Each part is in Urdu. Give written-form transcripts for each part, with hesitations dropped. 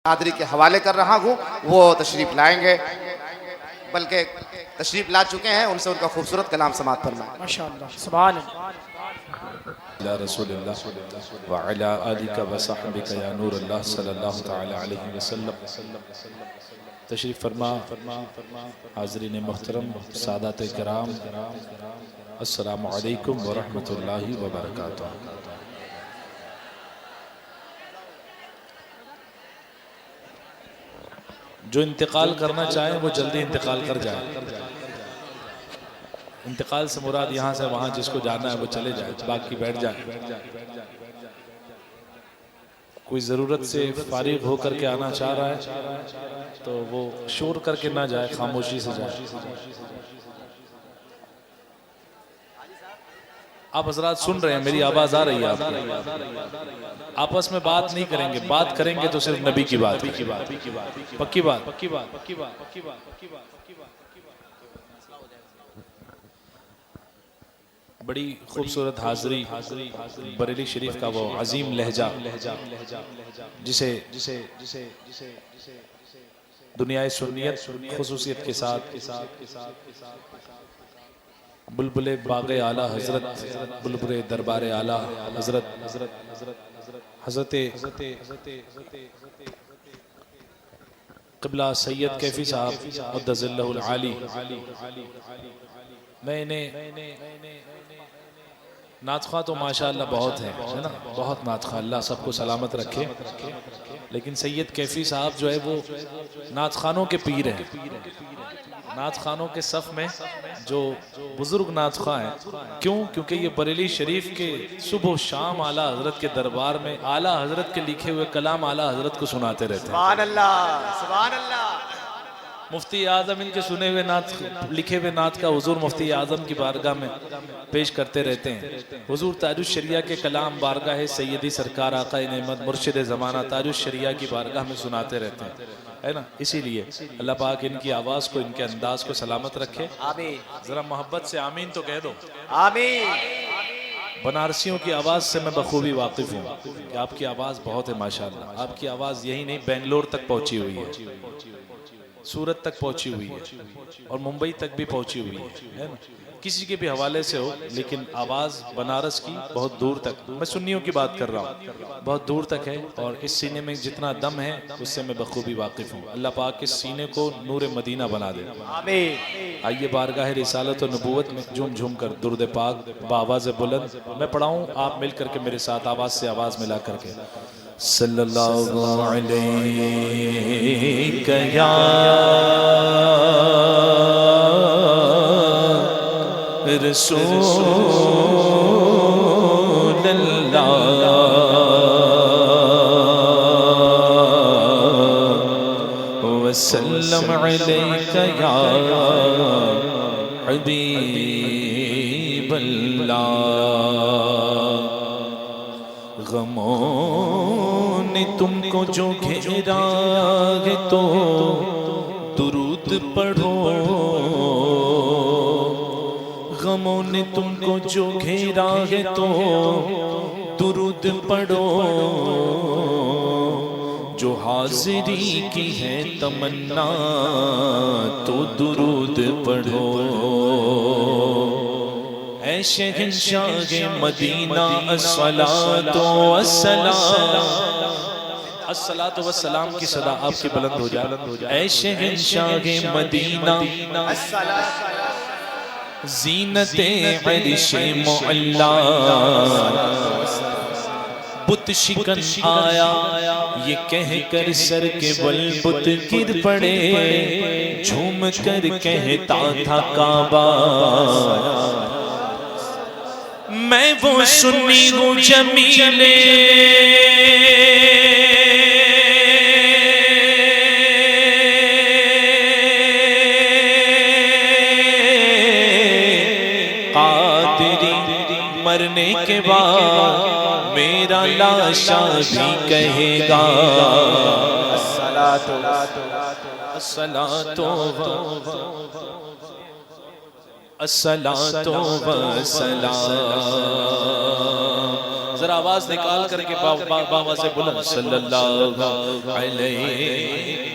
حاضری کے حوالے کر رہا ہوں، وہ تشریف لائیں گے، بلکہ تشریف لا چکے ہیں، ان سے ان کا خوبصورت کلام سماعت فرمائیں۔ ماشاءاللہ سبحان اللہ۔ یا رسول اللہ وعلی آلک وصحبک یا نور اللہ صلی اللہ تعالی علیہ وسلم۔ تشریف فرما حاضرین محترم، سادات کرام، السلام علیکم ورحمۃ اللہ وبرکاتہ۔ جو انتقال کرنا چاہیں وہ جلدی انتقال کر جائے۔ انتقال سے مراد یہاں سے وہاں جس کو جانا ہے وہ چلے جائے، باقی بیٹھ جائے۔ کوئی ضرورت سے فارغ ہو کر کے آنا چاہ رہا ہے تو وہ شور کر کے نہ جائے، خاموشی سے جائے۔ آپ حضرات سن رہے ہیں، میری آواز آ رہی ہے آپ کو؟ آپس میں بات نہیں کریں گے، بات کریں گے تو صرف نبی کی بات، پکی بات۔ بڑی خوبصورت حاضری بریلی شریف کا وہ عظیم لہجہ جسے دنیائے سنیت خصوصیت کے ساتھ بلبل باغ اعلیٰ حضرت، بلبل دربار اعلیٰ حضرت قبلہ سید کیفی صاحب قدس اللہ العالی، میں انہیں نعت خواہ تو ماشاءاللہ بہت ہے نا، بہت نعت خواہ، اللہ سب کو سلامت رکھے، لیکن سید کیفی صاحب جو ہے وہ نعت خوانوں کے پیر ہیں۔ نعت خوانوں کے صف میں جو بزرگ نعت خواہ ہیں، کیوں؟ کیونکہ یہ بریلی شریف کے صبح و شام اعلیٰ حضرت کے دربار میں اعلیٰ حضرت کے لکھے ہوئے کلام اعلیٰ حضرت کو سناتے رہتے ہیں۔ سبحان اللہ، سبحان اللہ۔ مفتی اعظم ان کے سنے ہوئے نعت، لکھے ہوئے نعت کا حضور مفتی اعظم کی بارگاہ میں پیش کرتے رہتے ہیں۔ حضور تاج الشریعہ کے کلام بارگاہ سیدی سرکار آقا نعمت مرشد زمانہ تاج الشریعہ کی بارگاہ میں سناتے رہتے ہیں، ہے نا؟ اسی لیے اللہ پاک ان کی آواز کو، ان کے انداز کو سلامت رکھے۔ آمین، ذرا محبت سے آمین تو کہہ دو۔ آمین۔ بنارسیوں کی آواز سے میں بخوبی واقف ہوں کہ آپ کی آواز بہت ہے ماشاءاللہ۔ آپ کی آواز یہی نہیں، بنگلور تک پہنچی ہوئی ہے، سورت تک پہنچی ہوئی ہے، اور ممبئی تک بھی پہنچی ہوئی ہے نا؟ کسی کے بھی حوالے سے ہو، لیکن آواز بنارس کی بہت دور تک، میں سنیوں کی بات کر رہا ہوں، بہت دور تک ہے، اور اس سینے میں جتنا دم ہے اس سے میں بخوبی واقف ہوں۔ اللہ پاک اس سینے کو نور مدینہ بنا دے۔ آمین۔ آئیے بارگاہ رسالت و نبوت میں جھوم جھوم کر درود پاک بآواز بلند میں پڑھاؤں، آپ مل کر کے میرے ساتھ آواز سے آواز ملا کر کے صلی اللہ علیہ یا رسول اللہ وسلم علیک یا حبیب اللہ۔ غموں نے تم کو جو گھیرا ہے تو درود پڑھو، غموں نے تم کو جو گھیرا ہے تو درود پڑھو، جو حاضری کی ہے تمنا تو درود پڑھو، اے شہنشاہ مدینہ الصلاۃ والسلام، الصلاۃ والسلام کی صدا آپ کی بلند ہو جائے، اے شہنشاہ مدینہ زینت عرش معلا، بت شکن آیا یہ کہہ کر سر کے بل بت گر پڑے، جھوم کر کہتا تھا کعبہ میں وہ سنی ہوں جمیلے، قادری مرنے کے بعد میرا لاشا بھی کہے گا الصلاۃ الصلاۃ والسلام۔ ذرا آواز نکال کر کے بابا سے بلند صلی اللہ علیہ.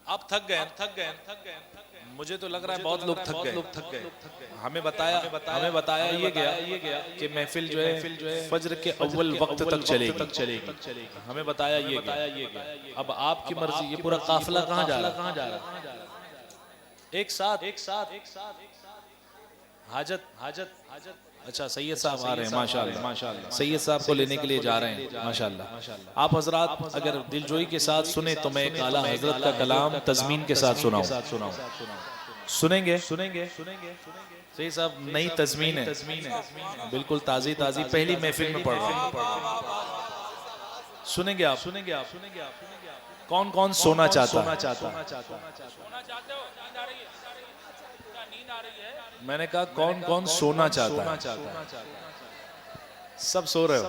آپ تھک گئے. مجھے تو لگ رہا ہے بہت لوگ تھک گئے. ہمیں بتایا یہ گیا کہ محفل جو ہے فجر کے اول وقت تک چلے گی. ہمیں بتایا یہ گیا. اب آپ کی مرضی. یہ پورا قافلہ کہاں جا رہا ہے؟ ایک ساتھ حاجت. اچھا سید صاحب آ رہے ہیں ماشاءاللہ. سید صاحب کو لینے کے لیے جا رہے ہیں ماشاءاللہ. آپ حضرات اگر دلجوئی کے ساتھ سنیں تو میں ایک اعلیٰ حضرت کا کلام تضمین کے ساتھ سناؤں. سنیں گے؟ سید صاحب نئی تضمین ہے بالکل تازی پہلی محفل میں پڑھ رہا ہوں. سنیں گے آپ؟ کون سونا چاہتا؟ میں نے کہا کون سونا چاہتا ہے؟ سب سو رہے ہو.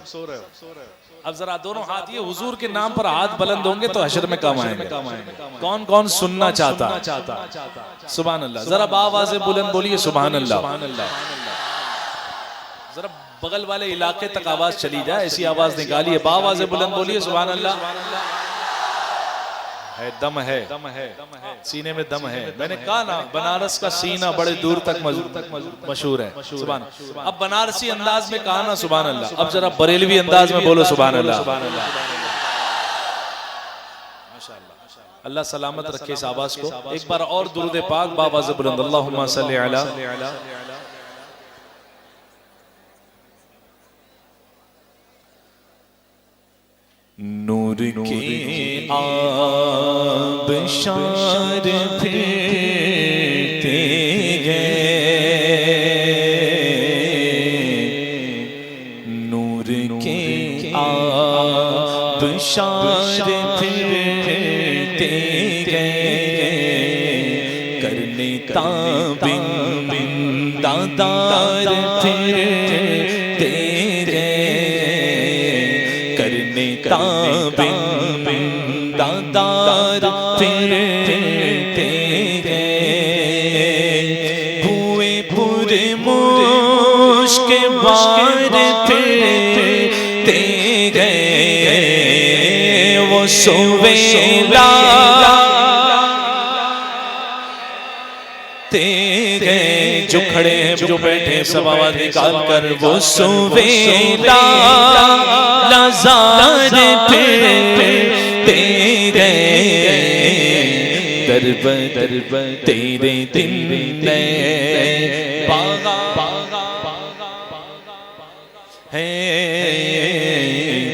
اب ذرا دونوں ہاتھ یہ حضور کے نام پر ہاتھ بلند ہوں گے تو حشر میں کام آئیں گے. کون سننا چاہتا؟ سبحان اللہ. ذرا بآواز بلند بولیے سبحان اللہ. ذرا بغل والے علاقے تک آواز چلی جائے ایسی آواز نکالیے. بآواز بلند بولیے سبحان اللہ. دم ہے سینے میں دم ہے. میں نے کہا نا بنارس کا سینہ بڑے دور تک مشہور ہے. سبحان. اب بنارسی انداز میں کہا نا سبحان اللہ. اب ذرا بریلوی انداز میں بولو سبحان اللہ. اللہ سلامت رکھے اس آواز کو. ایک بار اور درود پاک بآواز بلند. اللہم صلی علی نور کے آبشار پھرتے گئے. نور کے آبشار پھرتے گئے. کرنے تابند دادار پھرتے تابند دادار پھرتے گئے. ہوئے پورے مشک بار پھرتے گئے. وہ سویلا گئے جو کھڑے ہیں جو بیٹھے ہیں سب آواز نکال کر. وہ سویلا لازار پھرتے گئے. درب تیرے دن نے باغا ہے.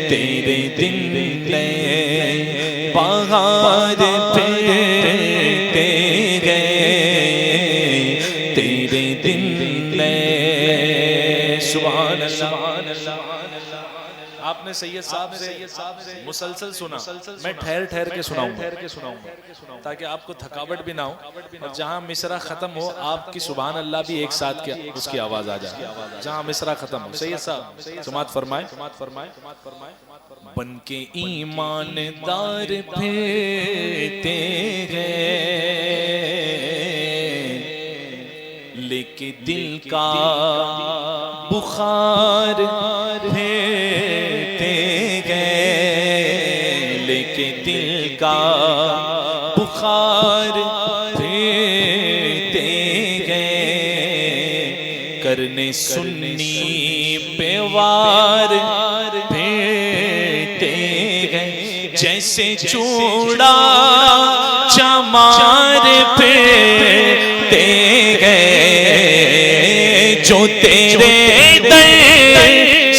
تیرے دن نے باغار پھرتے گئے. تیرے دن نے سبحان اللہ. آپ نے سید صاحب سے مسلسل سنا. میں ٹھہر کے سناؤں گا تاکہ آپ کو تھکاوٹ بھی نہ ہو. اور جہاں مصرع ختم ہو آپ کی سبحان اللہ بھی ایک ساتھ کیا اس کی آواز آ جائے. جہاں مصرع ختم ہو. سید صاحب سماعت فرمائے. بن کے ایماندار پھرتے گئے لے کے دل کا بخار پھرتے گئے. لے کے دل کا بخار پھرتے گئے. کرنے سنی پہ وار پھرتے گئے. جیسے چوڑا چمار پھرتے گئے. جو تیرے در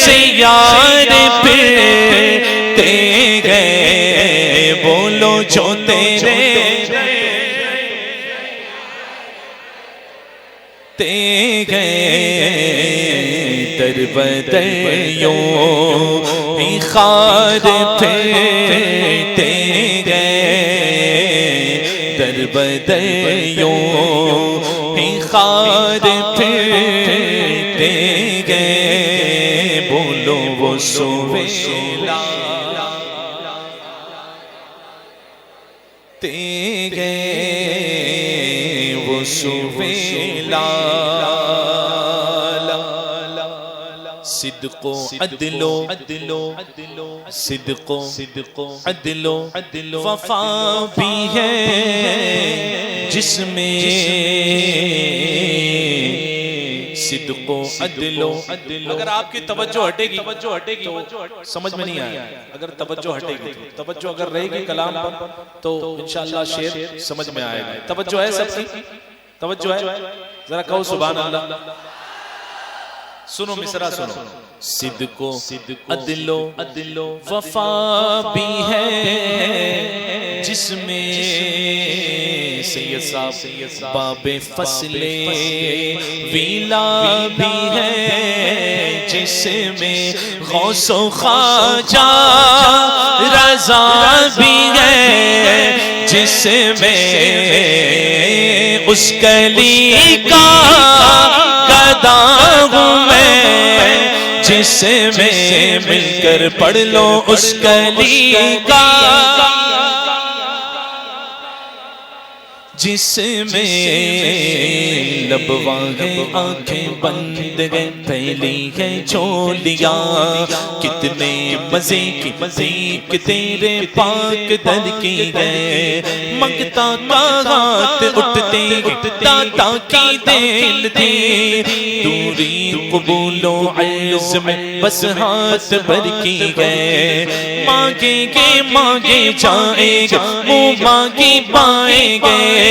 سے یار پھرتے گئے. بولو جو تیرے تے گئے. در بدر یوں ہی خار پھرتے گئے. در بدر یوں ہی خار پھرتے گئے. بولو وہ سویلا وہ سویلا صدق و عدل صدق و عدل وفا بھی ہے جس میں صدق و عدل. اگر آپ کی توجہ ہٹے گی تو سمجھ میں نہیں آیا. اگر توجہ ہٹے گی توجہ اگر رہے گی کلام پر تو انشاءاللہ شعر سمجھ میں آئے گا. توجہ ہے سب کی؟ توجہ ہے؟ ذرا کہو سبحان اللہ. سنو مصرع سنو. صدق و عدل وفا بھی ہے جس میں سید صاحب باب فصل ویلا بھی ہے جس میں غوث و خواجہ رضا بھی ہے جس میں اس کلی کا گدا ہوں میں جس میں مل کر پڑھ لو اس کلی کا جس میں لبواں گئے آنکھیں بند گئے پھیلی گئے چولیاں کتنے مزے کی مزیق تیرے پاک در کی گئے منگتا کا ہاتھ اٹھتے داتا کی دل تھی دوری قبول و عرض میں بس ہاتھ بھر کی گئے مانگیں گے مانگے جائیں گے منہ مانگی پائیں گے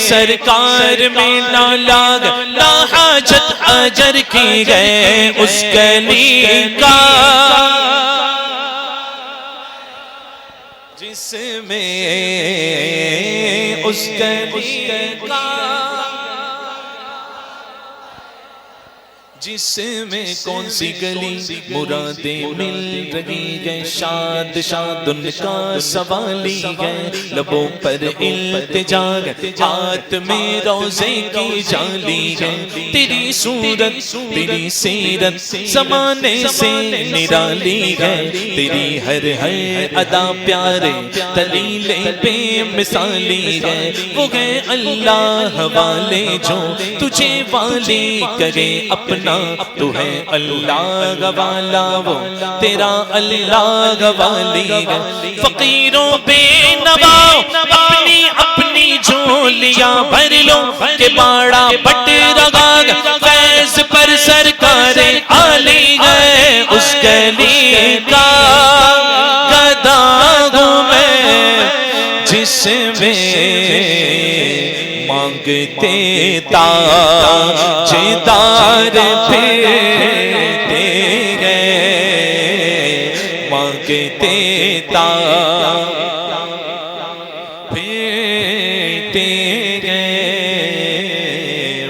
سرکار میں نہ لاگ نہ حاجت اجر کی گئے اس کلی کا جس میں اس کلی کا جس میں کون سی گلی مرادیں مل رہی گئے شاد شاد ان کا سوالی گئے لبوں پر التجا گئے ہاتھ میں روزے کی جالی گئے تیری صورت تیری سیرت زمانے سے نرالی گئے تیری ہر ادا پیارے دلیلیں بے مثالی گئے وہ گئے اللہ والے جو تجھے والی کرے اپنا تو ہے اللہ والا وہ تیرا اللہ گوالی ہے فقیروں بے نواؤ اپنی اپنی جھولیاں بھر لو کہ باڑا بٹ رگا فیض پر سرکار عالی ہے اس گلی کا گدا ہوں میں جس میں مانگتے تاجدار پھرتے گئے مانگتے پھرتے گئے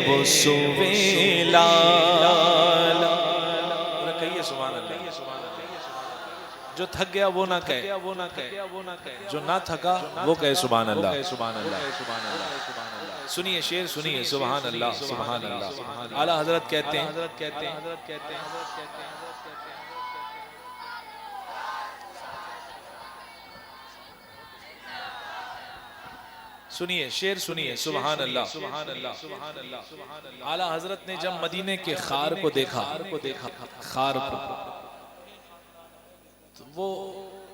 وہ سویلا. کہیے سبحان اللہ. جو تھک گیا وہ نہ کہے جو نہ تھکا وہ کہے سبحان اللہ. سنیے شعر سنیے سبحان اللہ سبحان اللہ. اعلیٰ حضرت کہتے ہیں سنیے شعر سنیے سبحان اللہ سبحان اللہ. اعلیٰ حضرت نے جب مدینے کے خار کو دیکھا خار کو تو وہ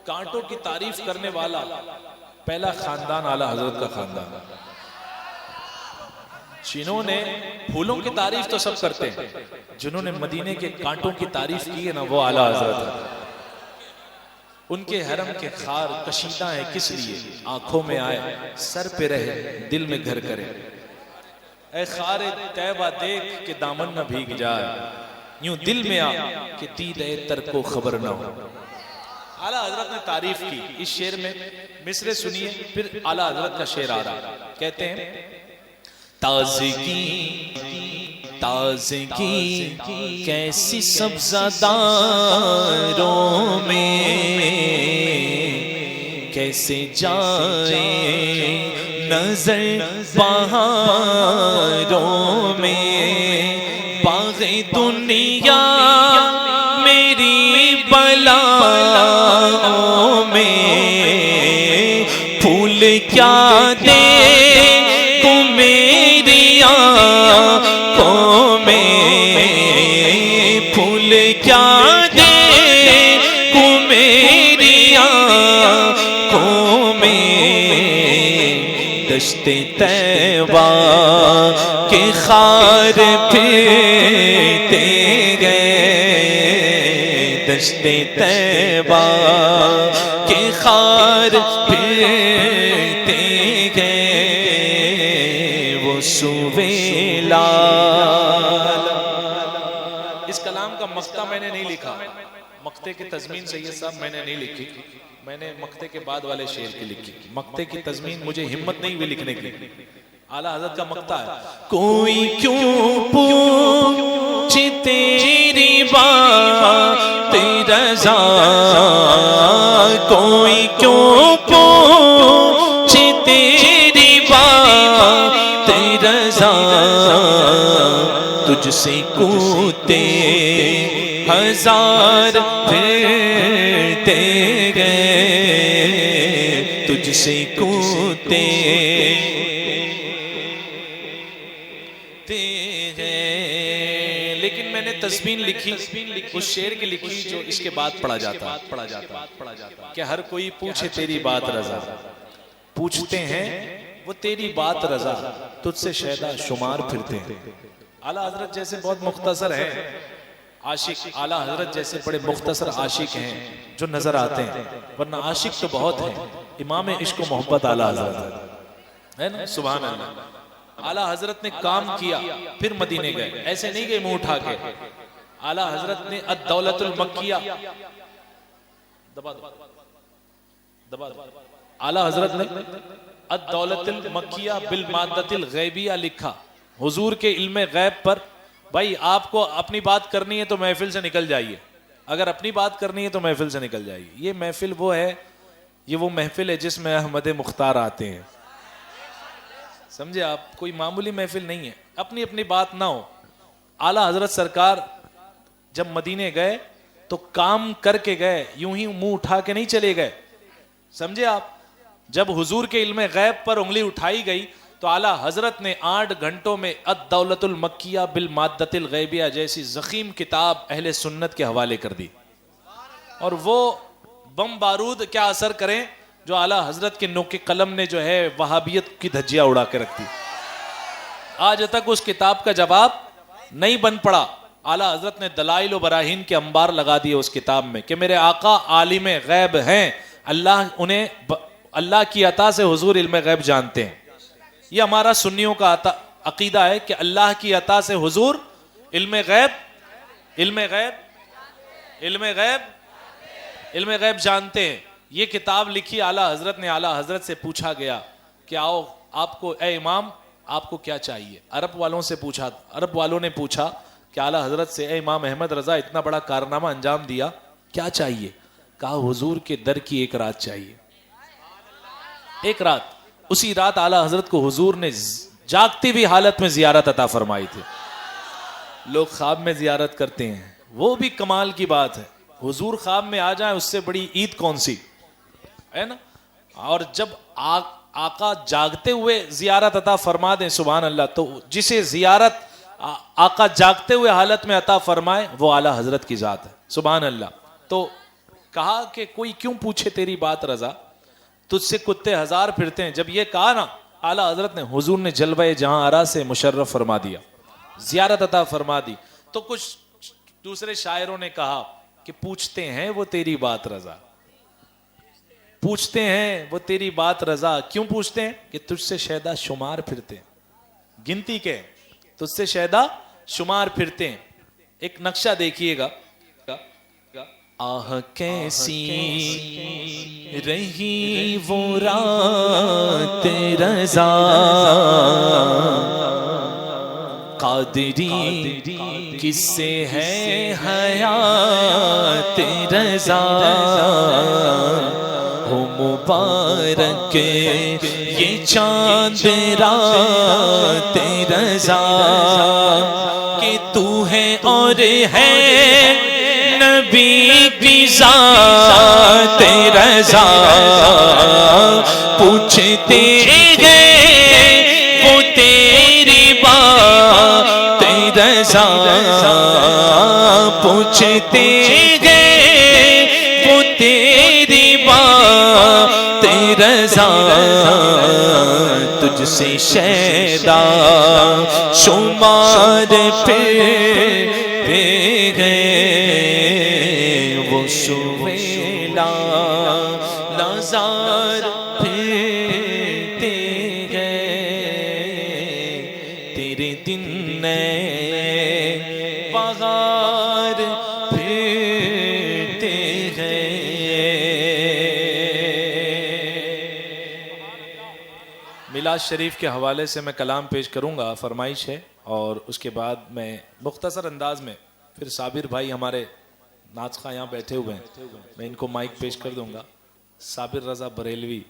کانٹوں کی تعریف کرنے والا پہلا خاندان اعلیٰ حضرت کا خاندان. جنہوں نے پھولوں کی تعریف تو سب کرتے ہیں جنہوں نے مدینے کے کانٹوں کی تعریف کی ہے نا وہ اعلیٰ حضرت ہے. ان کے حرم کے خار کشیدہ ہیں کس لیے آنکھوں میں آئے سر پہ رہے دل میں گھر کرے. اے خار طیبہ دیکھ کہ دامن نہ بھیگ جائے یوں دل میں آ کہ دید تر کو خبر نہ ہو. اعلیٰ حضرت نے تعریف کی. اس شعر میں مصرع سنیے پھر اعلیٰ حضرت کا شعر آ رہا. کہتے ہیں تازگی کیسی سبزاداروں میں کیسے جائے نظر بہاروں میں باغ دنیا میری بلاؤں میں پھول کیا دے تو میری دشت طیبہ کے خار پھرتے گئے، دشت طیبہ کے خار پھرتے گئے، وہ سویلا۔ اس کلام کا مقطع میں نے نہیں لکھا، مقطع کی تضمین سید صاحب میں نے نہیں لکھی، میں نے مقطع کے بعد والے شعر کی لکھی۔ مقطع کی تضمین مجھے ہمت نہیں ہوئی لکھنے کی۔ اعلیٰ حضرت کا مقطع ہے، کوئی کیوں پوچھے تیری بات رضا، کوئی کیوں پوچھے تیری بات رضا، تجھ سے کوتے ہزار پھرتے گئے، تجھ سے کوتے گئے۔ لیکن میں نے تضمین لکھی اس شعر کی لکھی جو اس کے بعد پڑھا جاتا کہ ہر کوئی پوچھے تیری بات رضا، پوچھتے ہیں وہ تیری بات رضا، تجھ سے شیدا شمار پھرتے ہیں۔ اعلیٰ حضرت جیسے بہت مختصر ہیں عاشق، اعلیٰ حضرت جیسے بڑے مختصر عاشق ہیں جو نظر آتے ہیں، ورنہ عاشق تو بہت ہیں۔ امام عشق و محبت اعلیٰ حضرت ہے نا، سبحان اللہ۔ اعلیٰ حضرت نے کام کیا پھر مدینے گئے، ایسے نہیں گئے منہ اٹھا کے۔ اعلیٰ حضرت نے الدولت المکیہ اعلیٰ حضرت نے الدولت المکیہ بالمادۃ الغیبیہ لکھا، حضور کے علم غیب پر۔ بھائی آپ کو اپنی بات کرنی ہے تو محفل سے نکل جائیے، اگر اپنی بات کرنی ہے تو محفل سے نکل جائیے۔ یہ محفل وہ ہے، یہ وہ محفل ہے جس میں احمد مختار آتے ہیں، سمجھے آپ؟ کوئی معمولی محفل نہیں ہے، اپنی اپنی بات نہ ہو۔ اعلیٰ حضرت سرکار جب مدینے گئے تو کام کر کے گئے، یوں ہی منہ اٹھا کے نہیں چلے گئے، سمجھے آپ؟ جب حضور کے علم غیب پر انگلی اٹھائی گئی تو اعلیٰ حضرت نے 8 گھنٹوں میں الدولت المکیہ بالمادۃ الغیبیہ جیسی ضخیم کتاب اہل سنت کے حوالے کر دی، اور وہ بم بارود کیا اثر کریں جو اعلیٰ حضرت کے نوک قلم نے جو ہے وہابیت کی دھجیاں اڑا کے رکھ دی۔ آج تک اس کتاب کا جواب نہیں بن پڑا۔ اعلیٰ حضرت نے دلائل و براہین کے انبار لگا دیے اس کتاب میں کہ میرے آقا عالم غیب ہیں، اللہ کی عطا سے حضور علم غیب جانتے ہیں۔ یہ ہمارا سنیوں کا عقیدہ ہے کہ اللہ کی عطا سے حضور علم غیب جانتے ہیں۔ یہ کتاب لکھی اعلیٰ حضرت نے۔ اعلیٰ حضرت سے پوچھا گیا کہ آؤ آپ کو، اے امام آپ کو کیا چاہیے؟ عرب والوں نے پوچھا کہ اعلیٰ حضرت سے، اے امام احمد رضا اتنا بڑا کارنامہ انجام دیا، کیا چاہیے؟ کہا حضور کے در کی ایک رات چاہیے، ایک رات۔ اسی رات اعلیٰ حضرت کو حضور نے جاگتی ہوئی حالت میں زیارت عطا فرمائی تھی۔ لوگ خواب میں زیارت کرتے ہیں، وہ بھی کمال کی بات ہے۔ حضور خواب میں آ جائیں، اس سے بڑی عید کون سی ہے نا؟ اور جب آقا جاگتے ہوئے زیارت عطا فرما دیں، سبحان اللہ، تو جسے زیارت آقا جاگتے ہوئے حالت میں عطا فرمائے وہ اعلیٰ حضرت کی ذات ہے، سبحان اللہ۔ تو کہا کہ کوئی کیوں پوچھے تیری بات رضا، تجھ سے کتے ہزار پھرتے ہیں۔ جب یہ کہا نا اعلیٰ حضرت نے، حضور نے جلوہ جہاں آرا سے مشرف فرما دیا، زیارت عطا فرما دی۔ تو کچھ دوسرے شاعروں نے کہا کہ پوچھتے ہیں وہ تیری بات رضا، پوچھتے ہیں وہ تیری بات رضا، کیوں پوچھتے ہیں؟ کہ تجھ سے شیدا شمار پھرتے ہیں، گنتی کے تجھ سے شیدا شمار پھرتے ہیں۔ ایک نقشہ دیکھیے گا، آہ کیسی رہی وہ رات رضا، قادری کس سے ہے حیات رضا، ہو مبارک یہ چاند رات رضا، کہ تو ہے اور ہے نبی کی ذات رضا، پوچھتے گئے وہ تیری بات رضا، پوچھتے گئے وہ تیری بات رضا، تجھ سے شیدا شمار پھرتے گئے وہ سویلا لازار پھرتے گئے تیرے دن نئے بہار پھرتے گئے۔ میلاد شریف کے حوالے سے میں کلام پیش کروں گا، فرمائش ہے، اور اس کے بعد میں مختصر انداز میں پھر صابر بھائی ہمارے ناچ خواہ یہاں بیٹھے ہوئے ہیں، میں ان کو مائک پیش کر دوں گا۔ صابر رضا بریلوی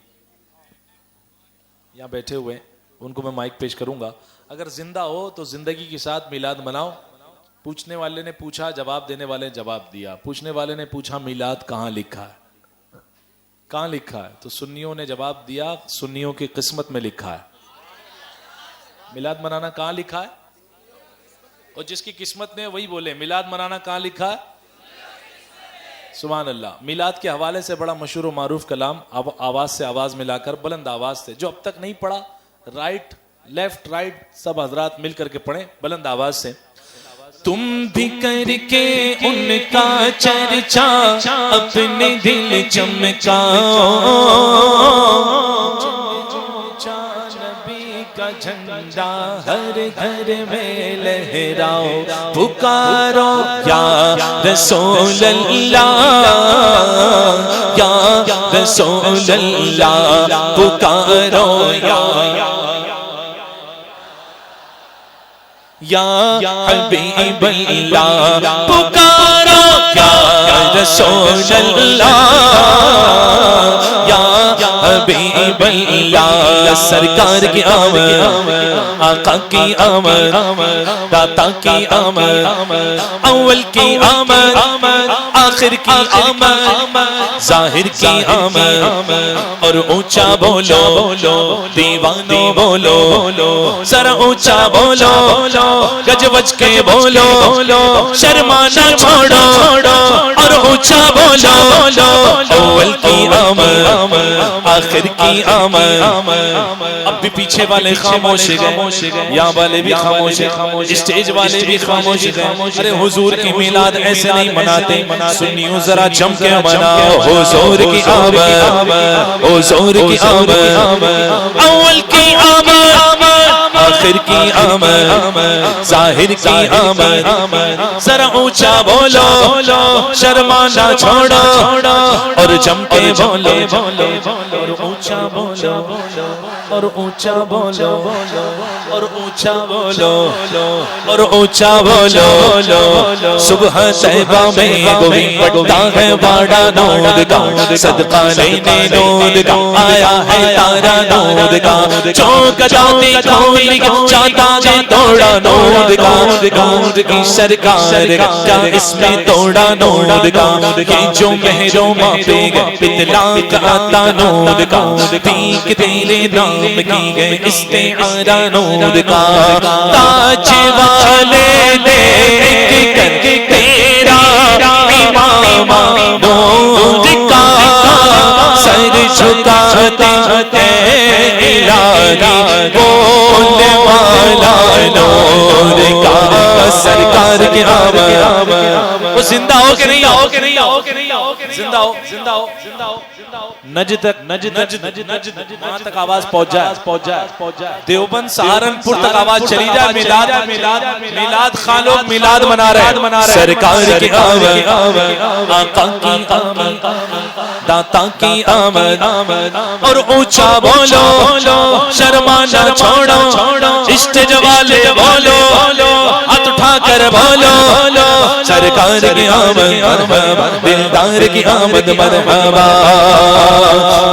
یہاں بیٹھے ہوئے ہیں، ان کو میں مائک پیش کروں گا۔ اگر زندہ ہو تو زندگی کے ساتھ میلاد مناؤ۔ پوچھنے والے نے پوچھا، جواب دینے والے نے جواب دیا۔ پوچھنے والے نے پوچھا میلاد کہاں لکھا ہے، کہاں لکھا ہے؟ تو سنیوں نے جواب دیا سنیوں کی قسمت میں لکھا ہے۔ میلاد منانا کہاں لکھا ہے؟ اور جس کی قسمت میں وہی بولے میلاد منانا کہاں لکھا ہے؟ سبحان اللہ۔ میلاد کے حوالے سے بڑا مشہور و معروف کلام، آواز سے آواز ملا کر بلند آواز سے، جو اب تک نہیں پڑھا رائٹ لیفٹ رائٹ سب حضرات مل کر کے پڑھیں بلند آواز سے۔ تم بھی کر کے ان کا چرچا اپنے دل چمکاؤ، کا جھنڈا ہر گھر میں لہراؤ، پکارو یا رسول اللہ یا رسول اللہ، پکارو یا حبیب اللہ، پکارو یا رسول اللہ یا حبیب اللہ۔ سرکار کی آمد، آقا کی آمد، داتا کی آمد، اول کی آمد، آخر کی آمد، ظاہر کی آمد، اور اونچا بولو دیوانو بولو، ذرا اونچا بولو گج وج کے بولو، شرمانا چھوڑو اور اونچا بولو، اول کی آمد آخر کی آمد۔ اب بھی پیچھے والے خاموش گئے، یہاں والے بھی خاموش ہیں، اسٹیج والے بھی خاموش ہیں۔ ارے حضور کی میلاد ایسے نہیں مناتے، سنیوں ذرا جم کے مناؤ، حضور کی آمد، حضور کی آمد، اول کی آمد، آخر کی آمد، ظاہر کی آمد، ذرا اونچا بولو شرمانا چھوڑو اور جم کے بولو، اور اونچا بولو اور اونچا بولو اور اونچا بولو اور اونچا بولو۔ صبح طیبہ میں کوئی پڑتا ہے باڑا نور کا، صدقہ لینے نور کا آیا ہے تارا نور کا، چونک جاتے کوئی چاہتا ہے توڑا نور کا، نور کی سرکار کیا اس میں توڑا نور کا، یہ جو مہروں ماپے گئے اطلاق آتا نور کا، تیک تیرے نام کی گئے استعارہ نور کا، تاج والے دیکھ کر تیرا امام نور کا، سر جھکاتے الہی بولنے والا نور کا، سرکار کی آمد۔ وہ زندہ ہو کہ نہیں ہو کہ نہیں ہو کہ نہیں ہو زندہ ہو زندہ ہو زندہ ہو نجد وہاں تک آواز پہنچ جائے، دیوبند سہارنپور تک آواز چلی جائے، میلاد خان لوگ میلاد منا رہے ہیں، سرکار کی آمد، آقا کی آمد، داتا کی آمد، اور اونچا بولو شرمانا چھوڑو، اسٹیج والے بولو ہاتھ اٹھا کر بولو، سرکار کی آمد مرحبا، دلدار کی آمد مرحبا،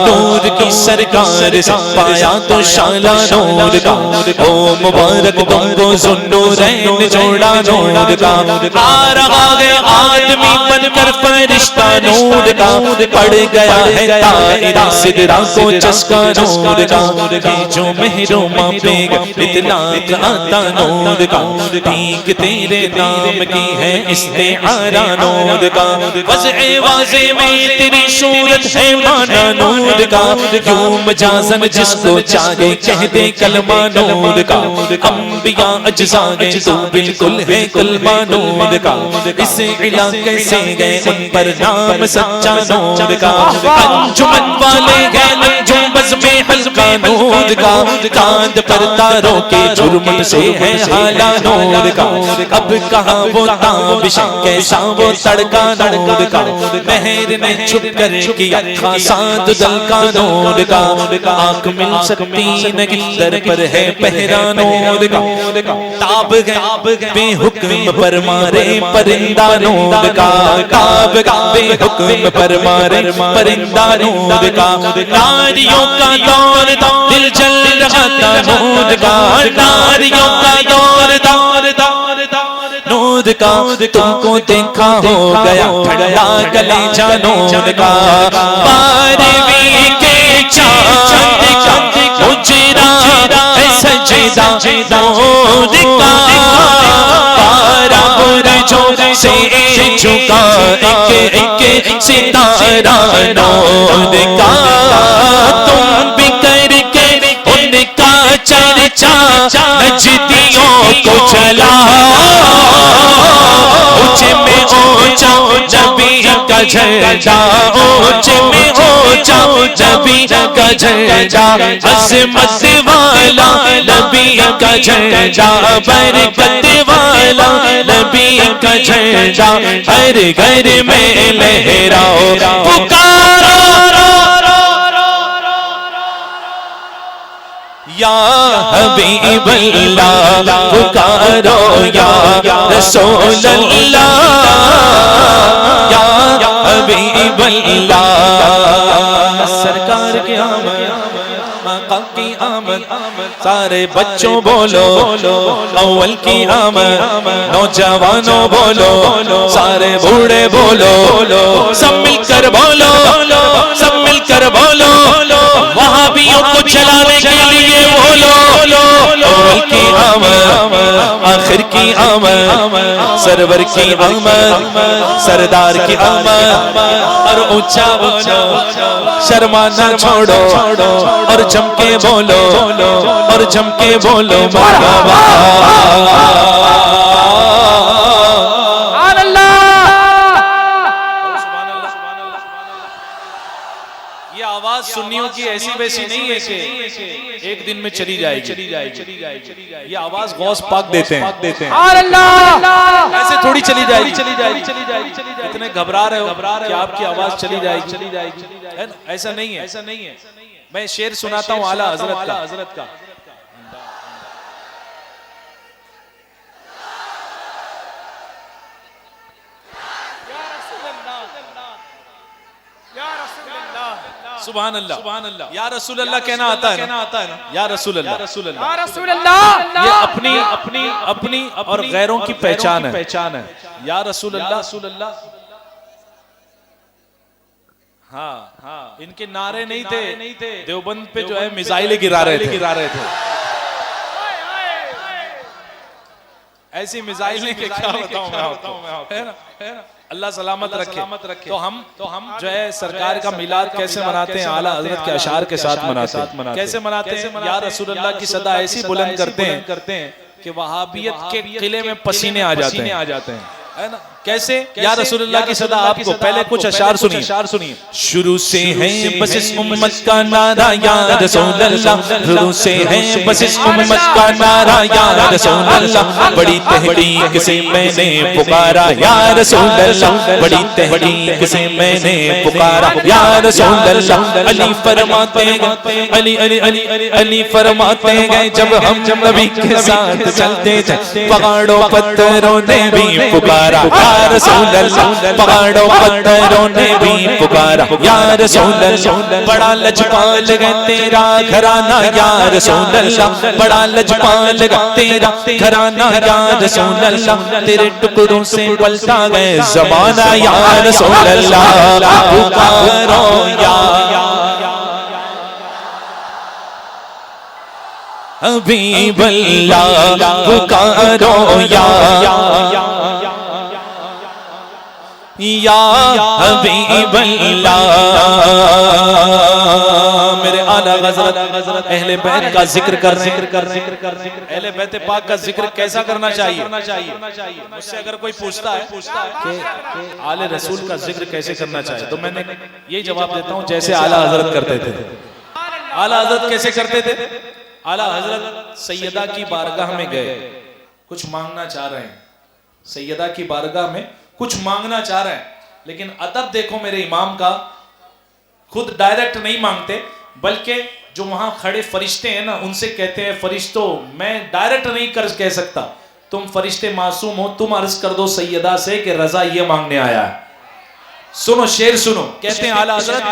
نور کی سرکار سے پایا تو شالا نور کا، او مبارک تم کو ذوالنورین جوڑا نور کا، آ رہا ہے آدمی بن کر فرشتہ نور کا، پڑ گیا ہے دائرہ صدرہ کو چسکا نور کا، یہ جو مہروں ماپے گا اطلاق آتا نور کا، ٹھیک تیرے نام کی ہے استعارہ استعارہ نور کا، وضع واضح میں تیری صورت ہے مانا نور کا، یوں مجازن جس کو چاہے کہہ دے کلمہ نور کا، انبیاء اجزا گئے تو بالکل ہے کلمہ نور کا، اس علاقے سے گئے ان پر نام سچا نور کا، انجمن والے گئے انجم بزم حلقہ نور کا، چاند پر تاروں کے جھرمٹ سے ہے حالہ نور کا، اب کہاں وہ تابش کیسا وہ تڑکا نور کا، مہر نے چھپ کر کیا خاصا دل کا نور کا، آنکھ مل سکتی نہ کس در پر ہے پہرا نور کا، تاب گئے بے حکم پر مارے پرندہ نور کا، تاب گئے بے حکم پر مارے پرندہ نور کا، ناریوں کا دور تھا دل جل رہا تھا نور کا، ناریوں کا دور تھا نور کا، تم کو دیکھا ہو گیا ٹھنڈا کلیجہ نور کا، بارہویں کے چاند کا اجرا ہے سجدہ نور کا، پارا برجوں سے جھکا ایک ایک ستارہ نور کا، تم بھی کر کے ان کا چرچا نجدیوں کو چلا، اونچے میں اونچا نبی کا جھنڈا، اونچے میں اونچا نبی کا جھنڈا، عظمت والا نبی کا جھنڈا، برکت والا نبی کا جھنڈا، ہر گھر میں لہراؤ پکارو یا حبیب اللہ، پکارو یا رسول اللہ، یا حبیب اللہ، سرکار کی آمد آقا کی آمد، سارے بچوں بولو اول کی آمد، نوجوانوں بولو سارے بوڑھے بولو، سب مل کر بولو، سب مل کر بولو، وہابیوں کو چلانے کے لیے بولو، اول کی آمد آخر کی آمد، سرور کی آمد سردار کی آمد، اور اونچا بولو شرمانا چھوڑو، اور جم کے بولو، اور جم کے بولو مرحبا، سنیوں کی ایسی ویسی نہیں ہے کہ ایک دن میں چلی جائے گی، یہ آواز غوث پاک دیتے ہیں، ایسے تھوڑی چلی جائے گی، اتنے گھبرا رہے ہو کہ آپ کی آواز چلی جائے گی، ایسا نہیں ہے، میں شعر سناتا ہوں اعلیٰ حضرت کا، سبحان اللہ، یا رسول اللہ کہنا آتا ہے نا، یا رسول اللہ، یہ اپنی اور غیروں کی پہچان ہے، یا رسول اللہ، ہاں ان کے نعرے نہیں تھے، دیوبند پہ جو ہے میزائلیں گرا رہے تھے، ایسی میزائلیں کہ کیا بتاؤں میں آپ کو، اللہ سلامت رکھے، تو ہم جو ہے سرکار کا میلاد کیسے مناتے ہیں؟ اعلیٰ حضرت کے اشعار کے ساتھ مناتے ہیں، کیسے مناتے ہیں؟ یا رسول اللہ کی صدا ایسی بلند کرتے ہیں کہ وہابیت کے قلعے میں پسینے آ جاتے ہیں، ہے نا؟ کیسے؟ یا رسول اللہ کی صدا آپ کو پہلے کچھ اشعار سنیے، شروع سے ہے بس اس امت کا نعرہ یا رسول اللہ، شروع سے ہے بس اس امت کا نعرہ یا رسول اللہ، بڑی تحقیق سے میں نے پکارا یا رسول اللہ، بڑی تحقیق سے میں نے پکارا یا رسول اللہ، علی فرماتے گئے، علی فرماتے گئے، جب ہم نبی کے ساتھ چلتے تھے پہاڑوں پتھروں نے بھی پکارا یا رسول اللہ، پہاڑوں پتھروں نے بھی پکارا یا رسول اللہ، بڑا لجپال ہے تیرا گھرانہ یا رسول اللہ، بڑا لجپال ہے تیرا گھرانہ یا رسول اللہ، تیرے ٹکڑوں سے پلٹا گئے زمانہ یا رسول اللہ، پکارو یا حبیب اللہ، پکارو یا یا حبیب اللہ. میرے اعلیٰ حضرت اہل بیت کا ذکر کر رہے ہیں. اہل بیت پاک کا ذکر کیسا کرنا چاہیے؟ مجھ سے اگر کوئی پوچھتا ہے کہ آل رسول کا ذکر کیسے کرنا چاہیے تو میں نے یہی جواب دیتا ہوں جیسے اعلیٰ حضرت کرتے تھے. اعلیٰ حضرت کیسے کرتے تھے؟ اعلیٰ حضرت سیدہ کی بارگاہ میں گئے, کچھ مانگنا چاہ رہے ہیں, سیدہ کی بارگاہ میں کچھ مانگنا چاہ رہے ہیں, لیکن ادب دیکھو میرے امام کا, خود ڈائریکٹ نہیں مانگتے بلکہ جو وہاں کھڑے فرشتے ہیں نا ان سے کہتے ہیں فرشتوں میں ڈائریکٹ نہیں کہہ سکتا, تم فرشتے معصوم ہو, تم عرض کر دو سیدہ سے کہ رضا یہ مانگنے آیا ہے. سنو شعر سنو, کہتے ہیں اعلیٰ حضرت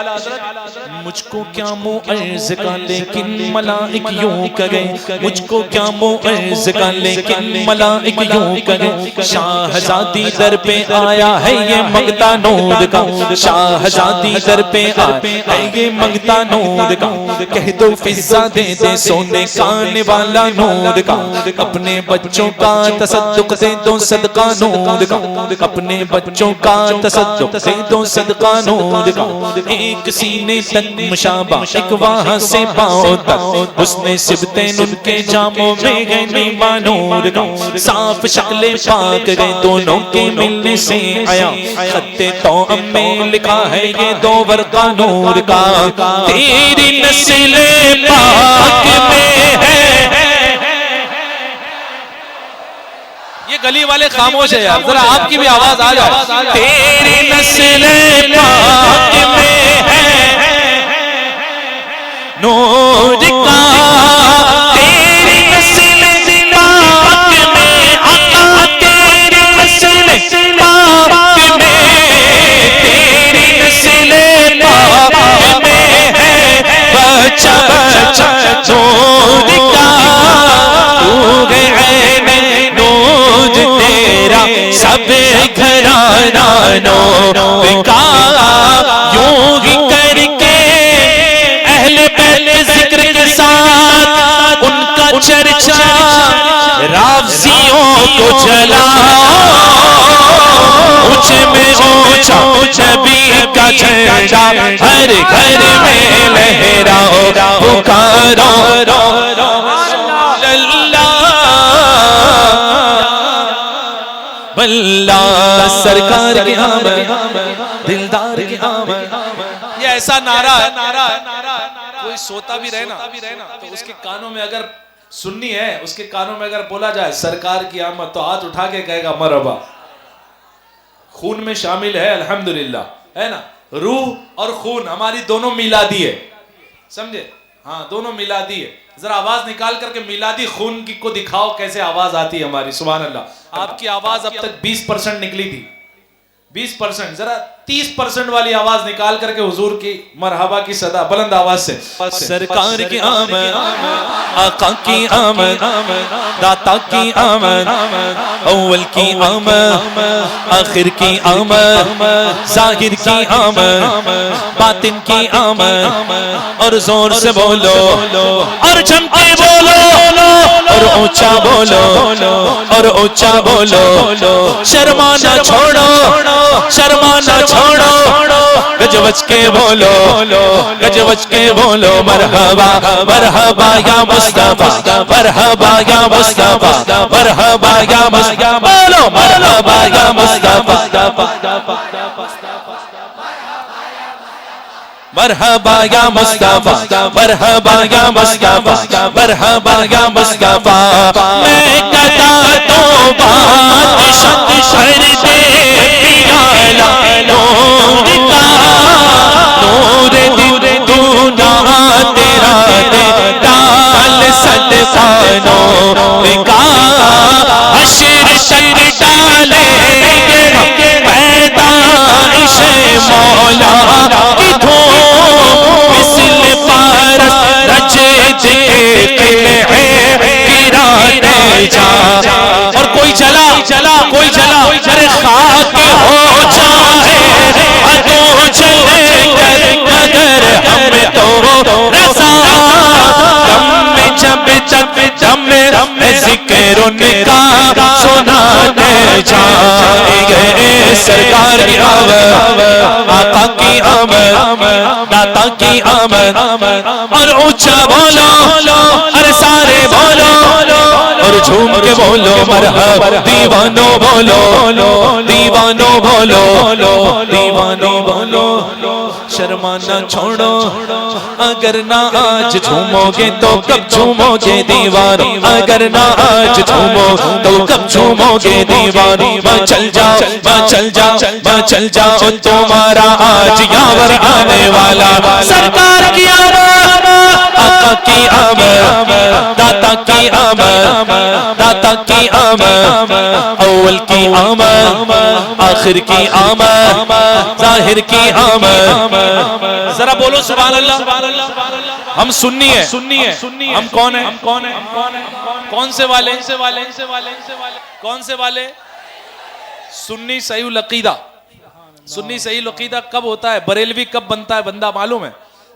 مجھ کو کیا معرض کا لیکن ملائک یوں کہے, مجھ کو کیا معرض کا لیکن ملائک یوں کہے, شاہزادی در پہ آیا ہے یہ منگتا نور کا, شاہزادی در پہ آیا ہے یہ منگتا نور کا, کہہ دو فضا دے دے سونے کانے والا نور کا, اپنے بچوں کا تصدق دے دو صدقہ نور کا, اپنے بچوں کا تصدق دے دو صدقہ نور کا, ایک سینے تک مشابہ ایک وہاں سے پاؤں تک, حسن سبتین ان کے جاموں میں گئے نیما نور کا, صاف شکل پاک گئے دونوں کے ملنے سے آیا, خط توأم میں لکھا ہے یہ دو ورقہ نور کا, تیری نسل پاک میں ہے. یہ گلی والے خاموش ہے یار, ذرا آپ کی بھی آواز آ جائے. تیری نسل پاک میں ہے نور کا, تیری نسل پاک میں آقا, تیری نسل پاک میں, تیری نسل پاک میں ہے بچہ بچہ نور کا, تو عین نور تیرا سب گھرانہ نور کا, یوں ہی کر کے اہل بیت ذکر کے ساتھ ان کا چرچا رافضیوں کو جلا, اونچے میں اونچا نبی کا جھنڈا ہر گھر میں لہراؤ, پکارو اللہ سرکار کی آمد, دلدار کی آمد. یہ ایسا نعرہ ہے, کوئی سوتا بھی رہنا تو اس کے کانوں میں اگر سننی ہے, اس کے کانوں میں اگر بولا جائے سرکار کی آمد تو ہاتھ اٹھا کے کہے گا مرحبا. خون میں شامل ہے الحمدللہ, ہے نا, روح اور خون ہماری دونوں میلادی ہے, سمجھے, ہاں دونوں میلادی ہے. ذرا آواز نکال کر کے میلادی خون کی کو دکھاؤ کیسے آواز آتی ہے ہماری. سبحان اللہ, آپ کی آواز اب تک 20% نکلی تھی, 20%, ذرا 30% والی آواز نکال کر کے حضور کی مرحبا کی صدا بلند آواز سے. سرکار کی آمد, آقا کی آمد, داتا کی آمد, اول کی آمد, آخر کی آمد, ظاہر کی آمد, باطن کی آمد, اور زور سے بولو اور جم کے بولو اور اونچا بولو اور اونچا بولو, شرمانا چھوڑو شرمانا چھوڑو, گج بج کے بولو گج بج کے بولو, مرحبا مرحبا یا مصطفیٰ, مرحبا یا مصطفیٰ, مرحبا یا مصطفیٰ, بولو مرحبا یا مصطفیٰ, مرحبا یا مصطفیٰ, مرحبا یا مصطفیٰ, مرحبا یا مصطفیٰ. میں کہتا تو بات شر دے پیالہ نور کا, نور دور دونا تیرا دے ڈال صدقہ نور کا, حشر شر ڈالے پیدائش مولا کی دھوم, مثل پارس رجے دے قلعے گرانے جا, اور کوئی چلا کوئی چلا ارے خاک ہو جائے ادو چلے کر مگر ہم تو رضا, دم میں جب دم ذکر ان کا سنانے جائیں گے سرکار کی آمد، آقا کی آمد، داتا کی آمد، اور اونچا بولو ارے سارے بولو، اور جھوم کے بولو مرحبا، دیوانو بولو، دیوانو بولو، دیوانو بولو، شرمانا چھوڑو، اگر نہ آج جھومو گے تو کب جھومو گے دیوانو، اگر نہ آج جھومو تو کب جھومو گے دیوانو، چل جاؤ چل جاؤ چل جاؤ، تمہارا آج یاور آنے والا، سرکار کی آمد، آقا کی آمد، داتا کی آمد، داتا کی آمد، اول کی آمد، آخر کی آمد، ظاہر کی آمد، ذرا بولو سبحان اللہ۔ ہم سنی ہیں، ہم کون ہیں؟ کون سے والے؟ کون سے والے؟ سنی صحیح العقیدہ۔ سنی صحیح العقیدہ کب ہوتا ہے، بریلوی کب بنتا ہے بندہ معلوم ہے؟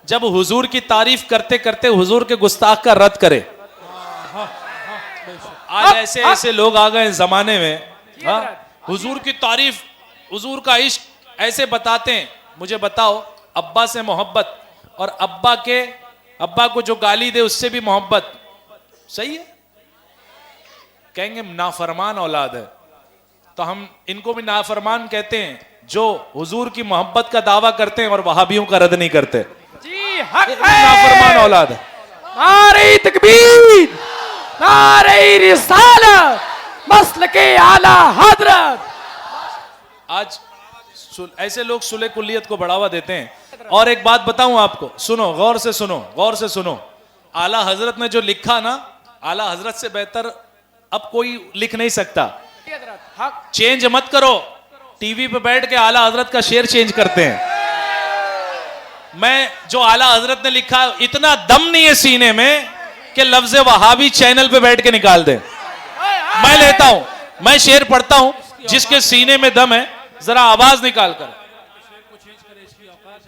جب حضور کی تعریف کرتے کرتے حضور کے گستاخ کا رد کرے۔ آج ایسے ایسے لوگ آ گئے زمانے میں، حضور کی تعریف، حضور کا عشق ایسے بتاتے ہیں۔ مجھے بتاؤ، ابا سے محبت اور ابا کو جو گالی دے اس سے بھی محبت صحیح ہے؟ کہیں گے نافرمان اولاد ہے، تو ہم ان کو بھی نافرمان کہتے ہیں جو حضور کی محبت کا دعویٰ کرتے ہیں اور وہابیوں کا رد نہیں کرتے۔ جی حق ہے، نافرمان اولاد ہے۔ نعرہ تکبیر، نعرہ رسالت، مسلک اعلی حضرت۔ آج ایسے لوگ صلح کلیت کو بڑھاوا دیتے ہیں۔ اور ایک بات بتاؤں آپ کو، سنو غور سے سنو، غور سے سنو، اعلیٰ حضرت نے جو لکھا نا، اعلیٰ حضرت سے بہتر اب کوئی لکھ نہیں سکتا۔ چینج مت کرو، ٹی وی پہ بیٹھ کے اعلیٰ حضرت کا شعر چینج کرتے ہیں۔ میں جو اعلیٰ حضرت نے لکھا، اتنا دم نہیں ہے سینے میں کہ لفظ وہابی چینل پہ بیٹھ کے نکال دیں۔ میں لیتا ہوں، میں شعر پڑھتا ہوں، جس کے سینے میں دم ہے ذرا آواز نکال کر،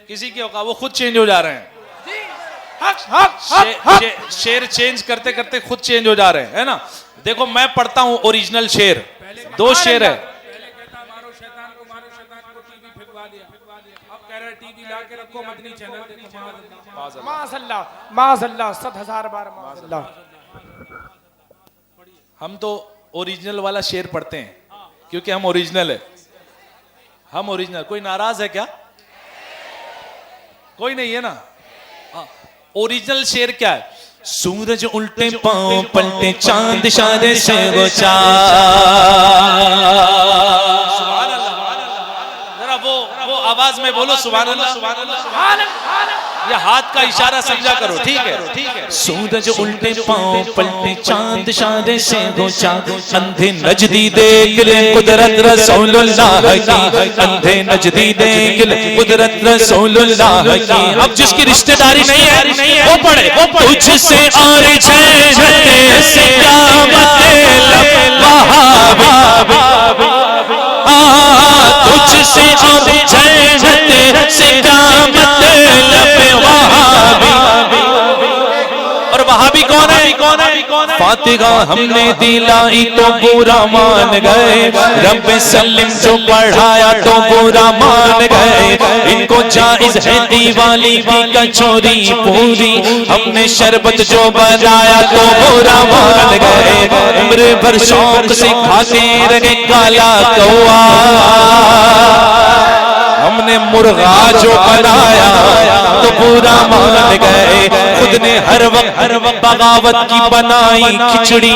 کسی کی اوقات وہ خود چینج ہو جا رہے ہیں، شعر چینج کرتے کرتے خود چینج ہو جا رہے ہیں، ہے نا؟ دیکھو میں پڑھتا ہوں اوریجنل شعر، دو شعر ہے۔ ہم تو اوریجنل والا شعر پڑھتے ہیں کیونکہ ہم اوریجنل ہے، ہم اوریجنل۔ کوئی ناراض ہے کیا؟ کوئی نہیں ہے نا؟ اوریجنل شعر کیا ہے؟ سورج الٹے پاؤں پلٹے چاند اشارے سے گچا، سبحان اللہ، ذرا وہ آواز میں بولو سبحان اللہ، سبحان اللہ، یہ ہاتھ کا اشارہ سمجھا کرو، ٹھیک ہے؟ سورج الٹے پاؤں پلٹے چاند اشارے سے گچا، اندھے نجدی دیکھ لے قدرت رسول اللہ کی، اندھے نجدی دیکھ لے قدرت رسول اللہ کی۔ اب جس کی رشتہ داری نہیں ہے وہ پڑھے، تجھ سے اور جھنڈے سے کیا مطلب وہابی، تجھ سے اور جھنڈے سے کیا مطلب وہابی۔ اور وہابی کون ہے؟ فاتحہ ہم نے دلائی تو برا مان گئے، رب سلم جو پڑھایا تو برا مان گئے، ان کو جائز ہے دیوالی کی کچوری پوری، ہم نے شربت جو بنایا تو برا مان گئے، عمر بھر شوق سے کھاتے رہے کالا کوا، ہم نے مرغا جو بنایا تو برا مان گئے، خود نے ہر وقت بغاوت کی بنائی کھچڑی،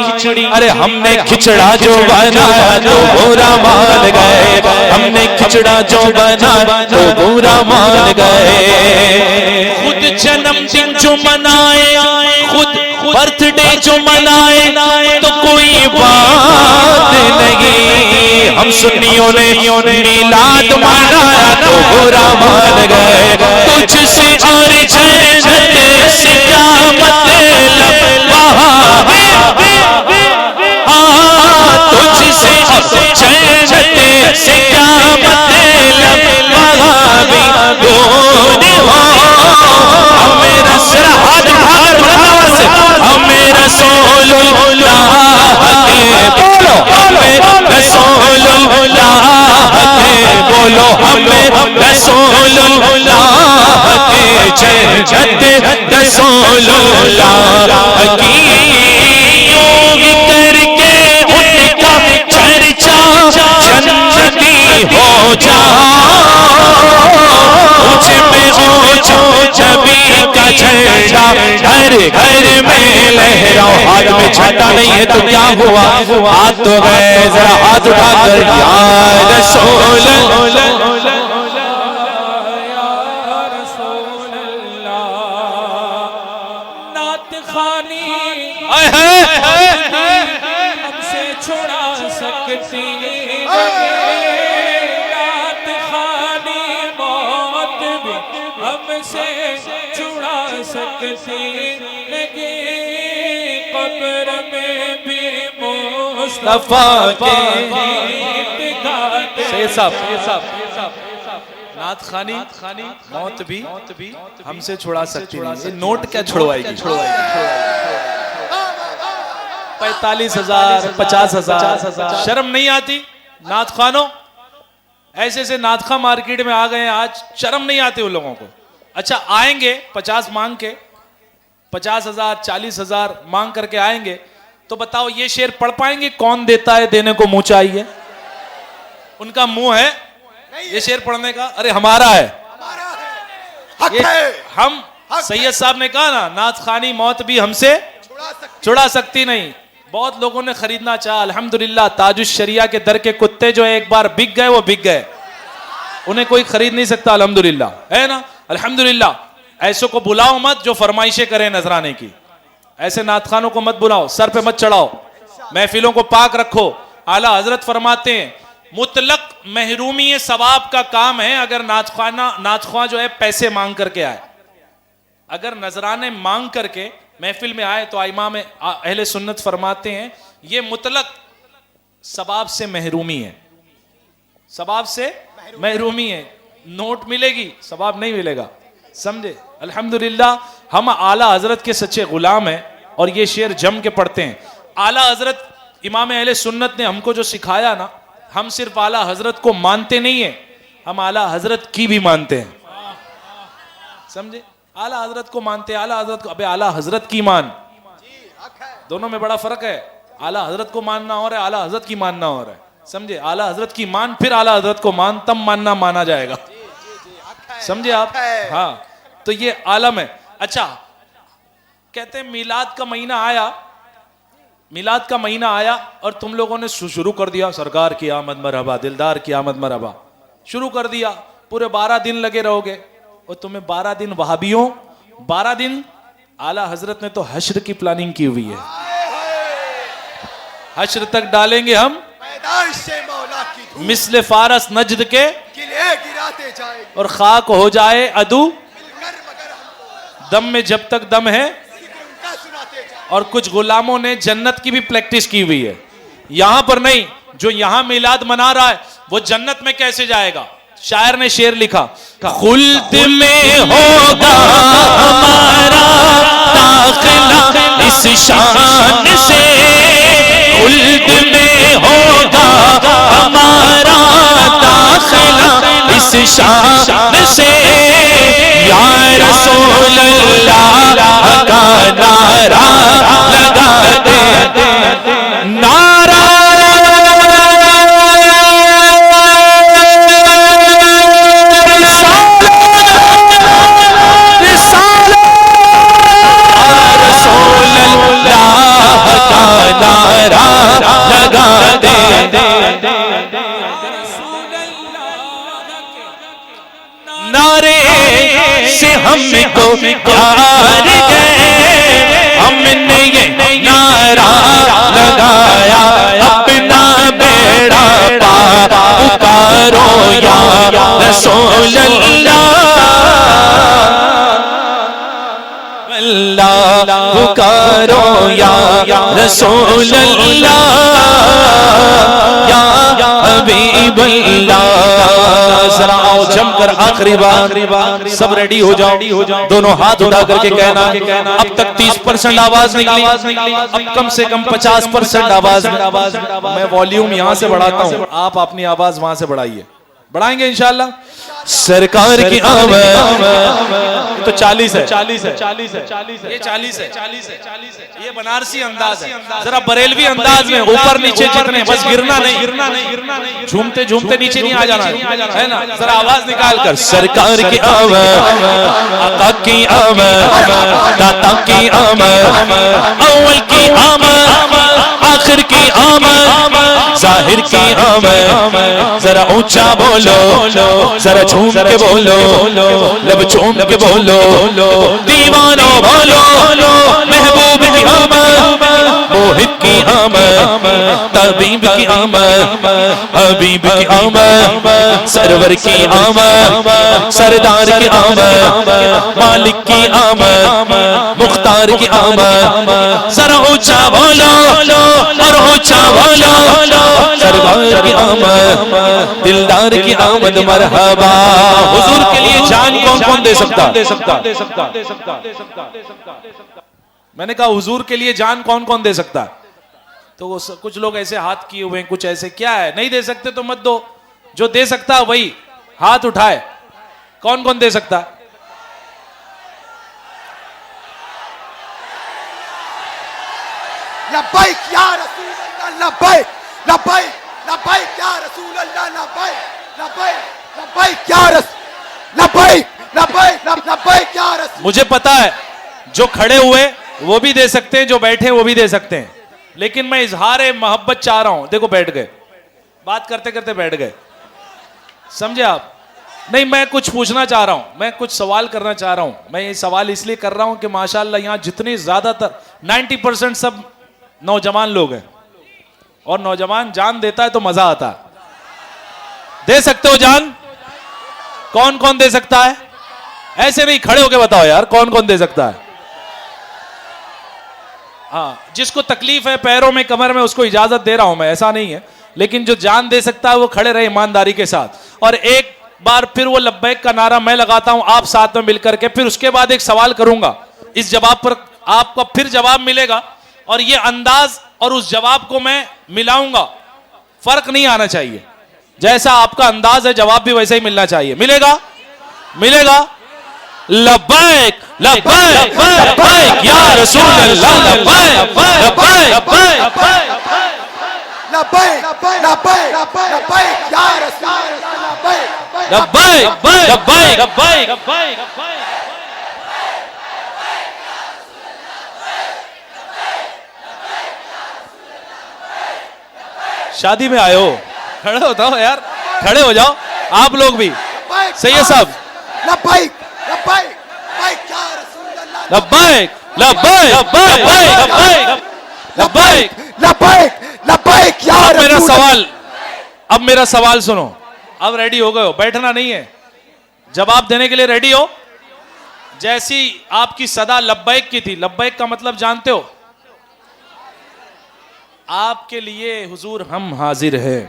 ارے ہم نے کھچڑا جو بنایا تو برا مان گئے، ہم نے کھچڑا جو بنایا تو برا مان گئے، خود جنم دن جو منائے، خود برتھ ڈے جو منائے تو کوئی بات نہیں، ہم سنیوں نے میلاد منایا تو برا مان گئے، تجھ سے اور جنت سے کیا مطلب وہابی، تجھ سے اور جنت سے کیا مطلب وہابی، ہمیں رسول اللہ کے، ہمیں رسول اللہ کے بولو ہم رسول اللہ کے جنت رسول اللہ کی یوں کر کے ان کا چرچا جنتی ہو جا مجھ میں ہو جو جبی کا جھنڈا ہر گھر میں لہراؤ. ہاتھ میں جھنڈا نہیں ہے تو کیا ہوا؟ ہاتھ تو گئے ذرا ہاتھ اٹھا کر یا رسول نعت خوانی ہم سے چھڑا سکتی نعت خوانی موت بھی ہم سے چھڑا سکتی قبر میں بھی مصطفیٰ کے نعت خوانی موت بھی ہم سے چھڑا سکتی نہیں. یہ نوٹ کیا چھڑوائے گی؟ 45,000 50,000. شرم نہیں آتی نعت خوانوں؟ ایسے سے نعت خواں مارکیٹ میں آ گئے ہیں آج. شرم نہیں آتی ان لوگوں کو. اچھا آئیں گے 50 مانگ کے 50,000 40,000 مانگ کر کے آئیں گے تو بتاؤ یہ شعر پڑھ پائیں گے؟ کون دیتا ہے دینے کو منہ چاہیے؟ ان کا منہ ہے یہ شعر پڑھنے کا؟ ارے ہمارا ہے ہم. سید صاحب نے کہا نا نعت خوانی موت بھی ہم سے چھڑا سکتی نہیں. بہت لوگوں نے خریدنا چاہا. الحمدللہ تاج الشریعہ کے در کے کتے جو ایک بار بک گئے وہ بک گئے. انہیں کوئی خرید نہیں سکتا. الحمدللہ ہے نا. الحمدللہ. ایسوں کو بلاؤ مت جو فرمائشیں کریں نذرانے کی. ایسے نعت خوانوں کو مت بلاؤ. سر پہ مت چڑھاؤ. محفلوں کو پاک رکھو. اعلیٰ حضرت فرماتے ہیں مطلق محرومی ثواب کا کام ہے اگر نعت خواں جو ہے پیسے مانگ کر کے آئے. اگر نذرانے مانگ کر کے محفل میں آئے تو امام اہل سنت فرماتے ہیں یہ مطلق ثواب سے محرومی ہے. ثواب سے محرومی ہے. نوٹ ملے گی ثواب نہیں ملے گا. سمجھے؟ الحمدللہ ہم اعلیٰ حضرت کے سچے غلام ہیں اور یہ شعر جم کے پڑھتے ہیں. اعلیٰ حضرت امام اہل سنت نے ہم کو جو سکھایا نا, ہم صرف اعلیٰ حضرت کو مانتے نہیں ہیں, ہم اعلیٰ حضرت کی بھی مانتے ہیں. سمجھے؟ اعلیٰ حضرت کو مانتے ہیں. اعلیٰ حضرت کو ابے اعلیٰ حضرت کی مان, دونوں میں بڑا فرق ہے. اعلیٰ حضرت کو ماننا اور اعلیٰ حضرت کی ماننا اور ہے. سمجھے؟ اعلیٰ حضرت کی مان پھر اعلیٰ حضرت کو مان, تب ماننا مانا جائے گا. سمجھے آپ؟ ہاں تو یہ عالم ہے. اچھا کہتے ہیں میلاد کا مہینہ آیا, میلاد کا مہینہ آیا اور تم لوگوں نے شروع کر دیا سرکار کی آمد مرحبا, دلدار کی آمد مرحبا شروع کر دیا. پورے 12 دن لگے رہو گے اور تمہیں 12 دن وہابیوں, 12 دن اعلیٰ حضرت نے تو حشر کی پلاننگ کی ہوئی ہے. حشر تک ڈالیں گے ہم مثل فارس نجد کے اور خاک ہو جائے عدو دم میں جب تک دم ہے. اور کچھ غلاموں نے جنت کی بھی پریکٹس کی ہوئی ہے. یہاں پر نہیں, جو یہاں میلاد منا رہا ہے وہ جنت میں کیسے جائے گا؟ شاعر نے شعر لکھا خلد میں ہوگا ہمارا داخلہ اس شان سے, خلد میں ہوگا ہمارا داخلہ اس شان سے. یا رسول اللہ کا نعرہ لگا دے, نعرہ لگا دے. نعرے سے ہم کو پیار گئے, ہم نے یہ نعرہ لگایا اپنا بیڑا پار پکارو یا رسول اللہ, پکارو یا رسول اللہ یا حبیب اللہ. ذرا آؤ جم کر آخری بار سب ریڈی ہو جاؤ, دونوں ہاتھ اٹھا کر کے کہنا اب تک 30% آواز نکلی, اب کم سے کم 50% آواز. میں والیوم یہاں سے بڑھاتا ہوں, آپ اپنی آواز وہاں سے بڑھائیے. بڑھائیں گے انشاءاللہ. سرکار کی آمد. تو 40 ہے, یہ 40 ہے, یہ بنارسی انداز ہے. ذرا بریلوی انداز میں اوپر نیچے جتنے, بس گرنا نہیں, جھومتے جھومتے نیچے نہیں آ جانا ہے نا. ذرا آواز نکال کر. سرکار کی آمد, آقا کی آمد, داتا کی آمد, اول کی آمد, آخر کی آمد, ظاہر کی آمد. ذرا اونچا بولو, ذرا جھوم کے بولو, لب چوم کے بولو, دیوانو بولو, محبوب کی آمد, موہد کی آمد, طبیب کی آمد, حبیب کی آمد, سرور کی آمد, سردار کی آمد, مالک کی آمد, مختار کی آمد. ذرا اونچا بولو اور اونچا بولو, سرکار کی آمد, دلدار کی آمد. مرحبا. حضور کے لیے جان کون کون دے سکتا؟ میں نے کہا حضور کے لیے جان کون کون دے سکتا؟ تو کچھ لوگ ایسے ہاتھ کیے ہوئے ہیں, کچھ ایسے. کیا ہے, نہیں دے سکتے تو مت دو. جو دے سکتا وہی ہاتھ اٹھائے. کون کون دے سکتا؟ لبیک یا رسول اللہ, لبیک لبیک لبیک یا رسول اللہ, لبیک لبیک لبیک یا رسول, لبیک لبیک لبیک یا رسول. مجھے پتا ہے جو کھڑے ہوئے وہ بھی دے سکتے ہیں, جو بیٹھے وہ بھی دے سکتے ہیں, لیکن میں اظہار محبت چاہ رہا ہوں. دیکھو بیٹھ گئے, بات کرتے کرتے بیٹھ گئے, سمجھے آپ؟ نہیں, میں کچھ پوچھنا چاہ رہا ہوں, میں کچھ سوال کرنا چاہ رہا ہوں. میں یہ سوال اس لیے کر رہا ہوں کہ ماشاءاللہ یہاں جتنی زیادہ تر 90% سب نوجوان لوگ ہیں, اور نوجوان جان دیتا ہے تو مزہ آتا ہے. دے سکتے ہو جان؟ کون کون دے سکتا ہے؟ ایسے نہیں, کھڑے ہو کے بتاؤ یار, کون کون دے سکتا ہے؟ ہاں, جس کو تکلیف ہے پیروں میں, کمر میں, اس کو اجازت دے رہا ہوں میں, ایسا نہیں ہے. لیکن جو جان دے سکتا ہے وہ کھڑے رہے ایمانداری کے ساتھ. اور ایک بار پھر وہ لبیک کا نعرہ میں لگاتا ہوں, آپ ساتھ میں مل کر کے, پھر اس کے بعد ایک سوال کروں گا, اس جواب پر آپ کو پھر جواب ملے گا, اور یہ انداز اور اس جواب کو میں ملاؤں گا. فرق نہیں آنا چاہیے, جیسا آپ کا انداز ہے جواب بھی ویسے ہی ملنا چاہیے. ملے گا؟ ملے گا. لبیک لبیک لبیک یا رسول اللہ, لبیک لبیک لبیک لبیک لبیک یا رسول اللہ, لبیک لبیک لبیک. شادی میں آئے ہو, کھڑے ہوتا ہو یار, کھڑے ہو جاؤ آپ لوگ بھی. سید صاحب, لبیک لبیک لبیک یا رسول اللہ, لبیک لبیک لبیک لبیک. لبیک لبیک یا اب میرا رسول سوال, اب میرا سوال سنو. اب ریڈی ہو گئے ہو, بیٹھنا نہیں ہے, جواب دینے کے لیے ریڈی ہو. جیسی آپ کی صدا لبیک کی تھی, لبیک کا مطلب جانتے ہو؟ آپ کے لیے حضور ہم حاضر ہیں.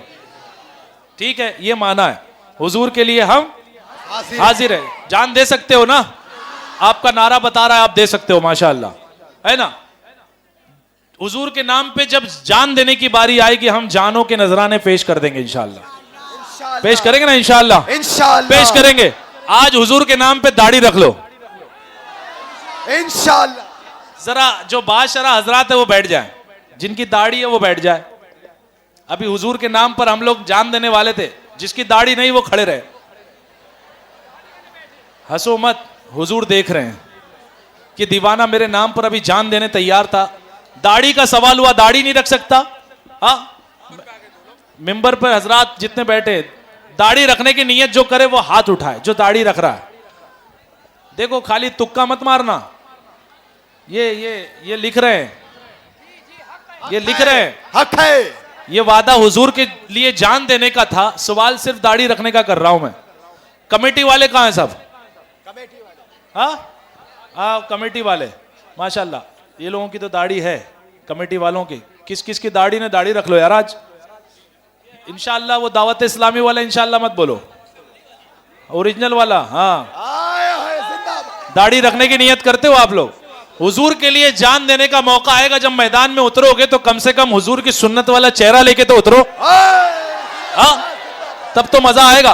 ٹھیک ہے, یہ معنی ہے, حضور کے لیے ہم حاضر ہیں. جان دے سکتے ہو نا؟ آپ کا نعرہ بتا رہا ہے آپ دے سکتے ہو, ماشاءاللہ ہے نا. حضور کے نام پہ جب جان دینے کی باری آئے گی, ہم جانوں کے نذرانے پیش کر دیں گے انشاءاللہ. پیش کریں گے نا انشاءاللہ, انشاءاللہ پیش کریں گے. آج حضور کے نام پہ داڑھی رکھ لو انشاءاللہ. ذرا. جو باشرہ حضرات ہے وہ بیٹھ جائیں, جن کی داڑھی ہے وہ بیٹھ جائے. ابھی حضور کے نام پر ہم لوگ جان دینے والے تھے, جس کی داڑھی نہیں وہ کھڑے رہے. ہنسو مت, حضور دیکھ رہے ہیں کہ دیوانہ میرے نام پر ابھی جان دینے تیار تھا. داڑھی کا سوال ہوا, داڑھی نہیں رکھ سکتا؟ ہاں, ممبر پر حضرات جتنے بیٹھے, داڑھی رکھنے کی نیت جو کرے وہ ہاتھ اٹھائے, جو داڑھی رکھ رہا ہے. دیکھو خالی تکا مت مارنا, یہ لکھ رہے ہیں, یہ لکھ رہے ہیں, حق ہے. یہ وعدہ حضور کے لیے جان دینے کا تھا, سوال صرف داڑھی رکھنے کا کر رہا ہوں میں. کمیٹی والے کہاں ہیں سب؟ ہاں کمیٹی والے ماشاءاللہ, یہ لوگوں کی تو داڑھی ہے, کمیٹی والوں کی. کس کس کی داڑھی نے داڑھی رکھ لو یار آج انشاءاللہ. وہ دعوت اسلامی والا انشاءاللہ مت بولو, اوریجنل والا. ہاں, داڑھی رکھنے کی نیت کرتے ہو آپ لوگ؟ حضور کے لیے جان دینے کا موقع آئے گا, جب میدان میں اترو گے تو کم سے کم حضور کی سنت والا چہرہ لے کے تو اترو, ہاں, تب تو مزہ آئے گا.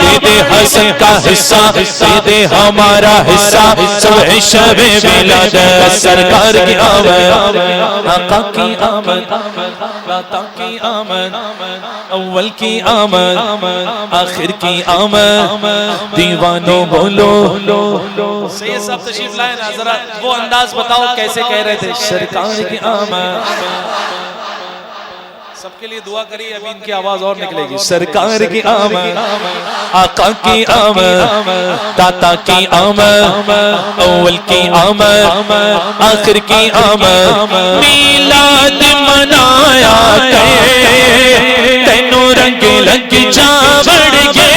دے دے حسن کا حصہ، دے دے ہمارا حصہ، صبح شب ولادت سرکار کی آمد، آقا کی آمد، داتا کی آمد، اول کی آمد، آخر کی آمد، دیوانوں بولو سید صاحب تشریف لائے نا ذرا وہ انداز بتاؤ کیسے کہہ رہے تھے، سرکار کی آمد. سب کے لیے دعا کریے، ابھی ان کی آواز اور نکلے گی. سرکار کی آمد، آقا کی آمد، داتا کی آمد، اول کی آمد، آخر کی آمد. میلاد منایا تینوں رنگ لگ جاوڑ گے،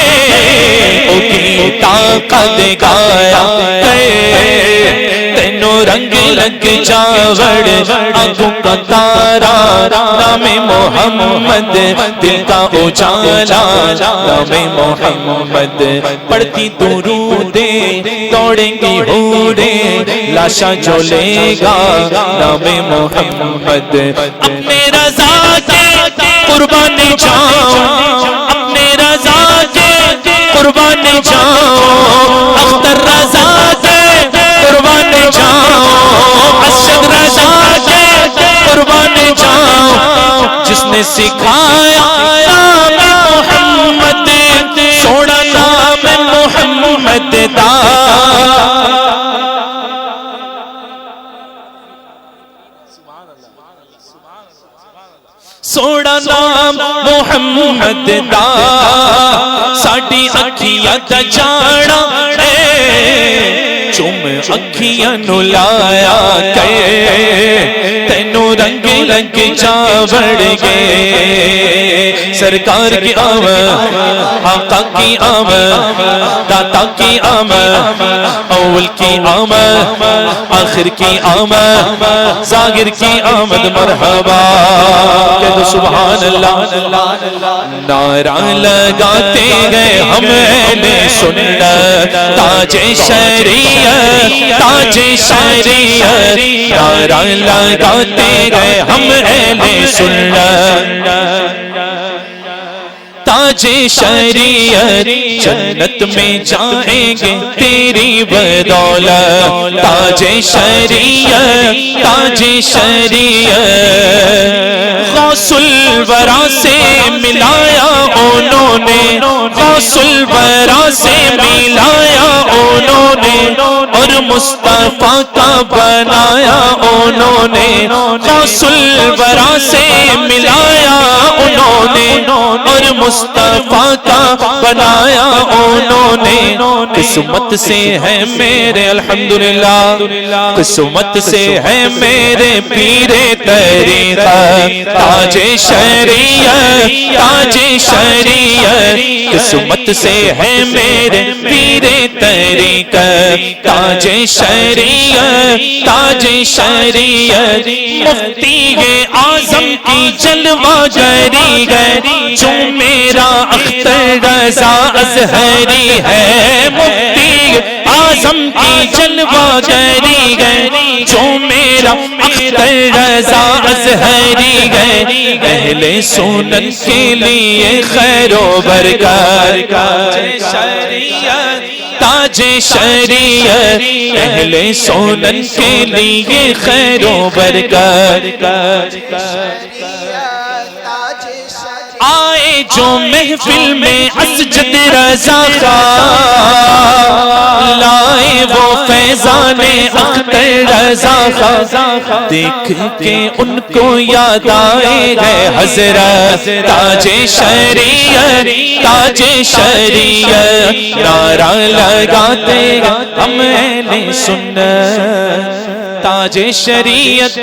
او گیتا قد گایا تینوں رنگ لگ جاوڑ، آنکھوں کا تارا نام محمد، دل کا اجالا نام محمد. پڑھتی درودے دوڑیں گی ہوریں، لاشا جو لے گا نام محمد. اپنے رضا کے قربان جاؤ، اپنے رضا کے قربان جاؤ، اختر رضا کے قربان جاؤ، اسد رضا کے قربان جاؤ. جس نے سکھایا نام محمد، سونا نام محمد دا. سونا نام محمد دا، ساڈی اکھیاں دا جانا ہے، چوم اکھیاں نو لایا کہ تینوں رنگ لگ جاوڑ گے. سرکار کی آمد، آقا کی آمد، داتا کی آمد، اول کی آمد، آخر کی آمد، ظاہر کی آمد. مرحبا کہہ دو سبحان اللہ. نعرہ لگاتے گئے ہم اہل سنت، تاج شریعت، تاج شریعت. نعرہ لگاتے گئے ہم اہل سنت، تاج شریعت. جنت میں جائیں گے تیری بدولت، تاج شریعت، تاج شریعت. غوث الورا سے ملایا انہوں نے، غوث الورا سے ملایا انہوں نے، اور مصطفیٰ کا بنایا انہوں نے. غوث الورا سے ملایا انہوں نے، اور مصطفیٰ کا بنایا انہوں نے. قسمت سے ہے میرے الحمدللہ، قسمت سے ہے میرے پیر طریقت، تاج شریعت، تاج شریعت. قسمت سے ہے میرے پیر طریقت، تاج شریعت، تاج شریعت. مفتی اعظم کی جلوہ گری گئے، جو میرا اختر رضا ازہری ہے. مفتی اعظم کی جلوہ گری گئے، جو میرا اختر رضا ازہری گئے. اہل سنن کے لیے خیر و برکت، تاج شریعت. اہل سنن کے لیے خیر و برکت. آئے جو محفل میں اسجد رضا خان، لائے وہ فیضان اختر رضا خان. دیکھ کے ان کو یاد آئے گئے حضرت، تاج شریعت، تاج شریعت. نعرہ لگاتے ہم اہل سنت، تاج شریعت.